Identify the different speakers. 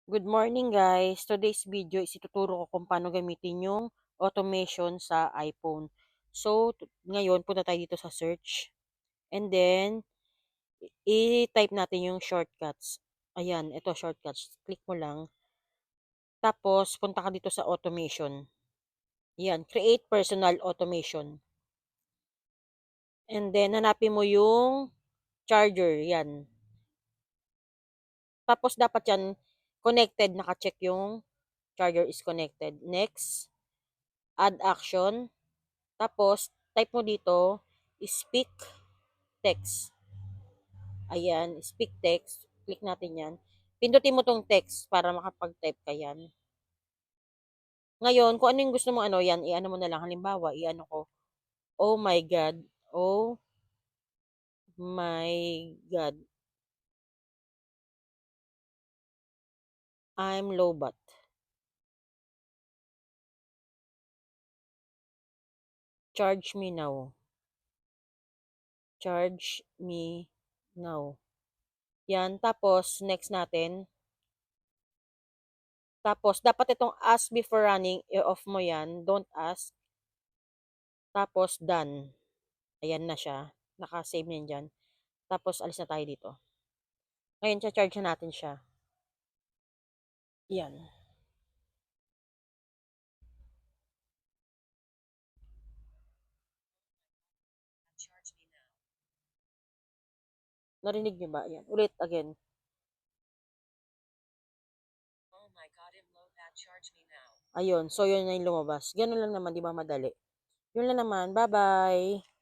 Speaker 1: Good morning guys. Today's video is ituturo ko kung paano gamitin yung automation sa iPhone. So, ngayon punta tayo dito sa search. And then, i-type natin yung shortcuts. Ayan, ito shortcuts. Click mo lang. Tapos, punta ka dito sa automation. Ayan, create personal automation. And then, hanapin mo yung charger. Yan. Tapos, dapat yan connected. Naka-check yung charger is connected. Next, add action. Tapos, type mo dito, speak text. Ayan, speak text. Click natin yan. Pindutin mo tong text para makapag-type ka yan. Ngayon, kung ano yung gusto mo, yan, i-ano mo na lang. Halimbawa, i-ano ko, oh my God, oh my God, I'm Lobat. Charge me now. Charge me now. Yan, tapos, next natin. Tapos, dapat itong ask before running, i-off mo yan. Don't ask. Tapos, done. Ayan na siya. Naka-save na yan dyan. Tapos, alis na tayo dito. Ngayon, charge na natin siya. Yan. Narinig niyo ba? Yan. Ulit, again. Ayun. So, yun na yung lumabas. Ganun lang naman, di ba madali? Yun lang naman. Bye-bye.